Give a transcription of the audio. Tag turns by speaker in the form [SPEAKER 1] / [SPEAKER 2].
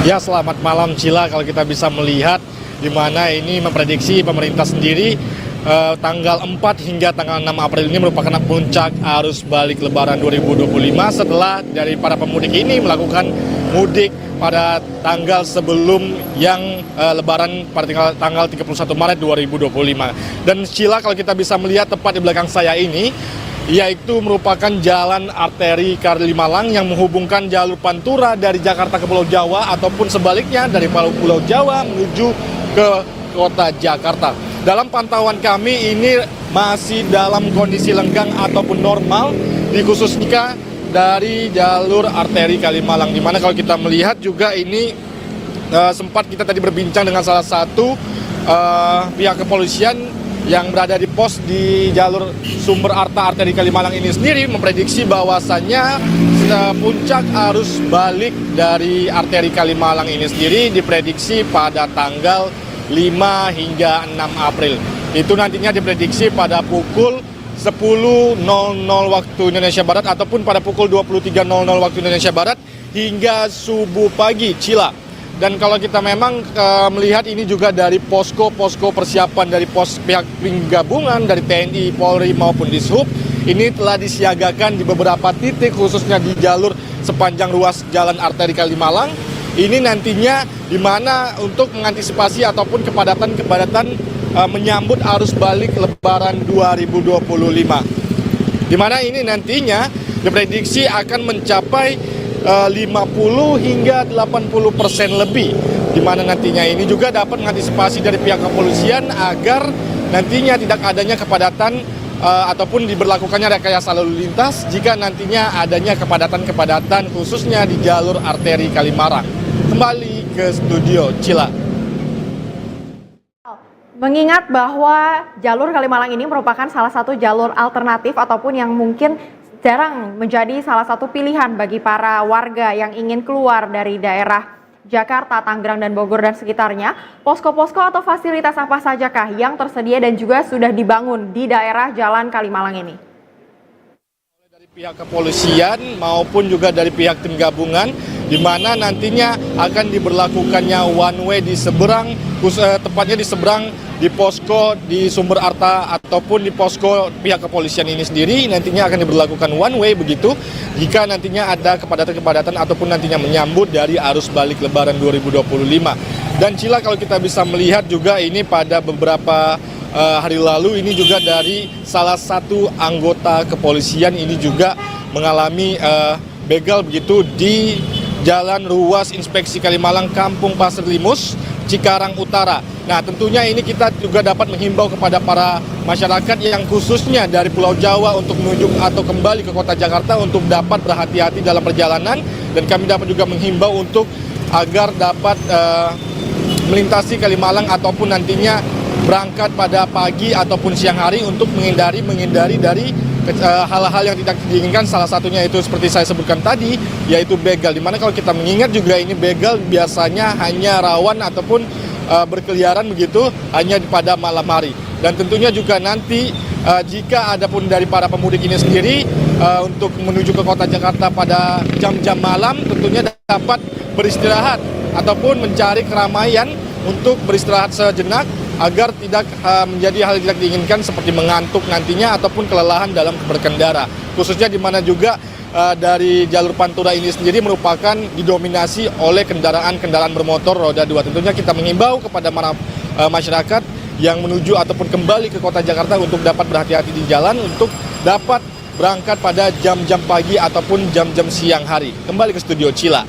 [SPEAKER 1] Ya, selamat malam Cila. Kalau kita bisa melihat di mana ini memprediksi pemerintah sendiri tanggal 4 hingga tanggal 6 April ini merupakan puncak arus balik Lebaran 2025 setelah dari para pemudik ini melakukan mudik pada tanggal sebelum yang Lebaran pada tanggal 31 Maret 2025. Dan Cila, kalau kita bisa melihat tepat di belakang saya ini, yaitu merupakan jalan arteri Kalimalang yang menghubungkan jalur Pantura dari Jakarta ke Pulau Jawa ataupun sebaliknya dari Pulau Jawa menuju ke kota Jakarta. Dalam pantauan kami ini masih dalam kondisi lenggang ataupun normal, dikhususnya dari jalur arteri Kalimalang, di mana kalau kita melihat juga ini sempat kita tadi berbincang dengan salah satu pihak kepolisian yang berada di pos di jalur sumber arteri Kalimalang ini sendiri memprediksi bahwasannya puncak arus balik dari arteri Kalimalang ini sendiri diprediksi pada tanggal 5 hingga 6 April. Itu nantinya diprediksi pada pukul 10.00 waktu Indonesia Barat ataupun pada pukul 23.00 waktu Indonesia Barat hingga subuh pagi, Cila. Dan kalau kita memang melihat ini juga dari posko-posko persiapan dari pihak gabungan dari TNI, Polri maupun Dishub, ini telah disiagakan di beberapa titik khususnya di jalur sepanjang ruas jalan arteri Kalimalang. Ini nantinya di mana untuk mengantisipasi ataupun kepadatan menyambut arus balik Lebaran 2025. Di mana ini nantinya diprediksi akan mencapai 50 hingga 80% lebih, di mana nantinya ini juga dapat mengantisipasi dari pihak kepolisian agar nantinya tidak adanya kepadatan ataupun diberlakukannya rekayasa lalu lintas jika nantinya adanya kepadatan khususnya di jalur arteri Kalimalang. Kembali ke studio, Cila.
[SPEAKER 2] Mengingat bahwa jalur Kalimalang ini merupakan salah satu jalur alternatif ataupun yang mungkin jarang menjadi salah satu pilihan bagi para warga yang ingin keluar dari daerah Jakarta, Tangerang, dan Bogor dan sekitarnya, posko-posko atau fasilitas apa sajakah yang tersedia dan juga sudah dibangun di daerah Jalan Kalimalang ini?
[SPEAKER 1] Dari pihak kepolisian maupun juga dari pihak tim gabungan, di mana nantinya akan diberlakukannya one way di seberang, tepatnya di seberang di posko di sumber arta ataupun di posko pihak kepolisian ini sendiri nantinya akan diberlakukan one way begitu jika nantinya ada kepadatan ataupun nantinya menyambut dari arus balik Lebaran 2025. Dan Cila, kalau kita bisa melihat juga ini pada beberapa hari lalu ini juga dari salah satu anggota kepolisian ini juga mengalami begal begitu di Jalan Ruas Inspeksi Kalimalang Kampung Pasir Limus, Cikarang Utara. Nah, tentunya ini kita juga dapat menghimbau kepada para masyarakat yang khususnya dari Pulau Jawa untuk menuju atau kembali ke kota Jakarta untuk dapat berhati-hati dalam perjalanan, dan kami dapat juga menghimbau untuk agar dapat melintasi Kalimalang ataupun nantinya berangkat pada pagi ataupun siang hari untuk menghindari dari hal-hal yang tidak diinginkan, salah satunya itu seperti saya sebutkan tadi, yaitu begal. Dimana kalau kita mengingat juga ini begal biasanya hanya rawan ataupun berkeliaran begitu hanya pada malam hari. Dan tentunya juga nanti jika ada pun dari para pemudik ini sendiri untuk menuju ke kota Jakarta pada jam-jam malam, tentunya dapat beristirahat ataupun mencari keramaian untuk beristirahat sejenak agar tidak menjadi hal yang tidak diinginkan seperti mengantuk nantinya ataupun kelelahan dalam berkendara. Khususnya di mana juga dari jalur Pantura ini sendiri merupakan didominasi oleh kendaraan bermotor roda 2. Tentunya kita mengimbau kepada masyarakat yang menuju ataupun kembali ke kota Jakarta untuk dapat berhati-hati di jalan untuk dapat berangkat pada jam-jam pagi ataupun jam-jam siang hari. Kembali ke studio, Cila.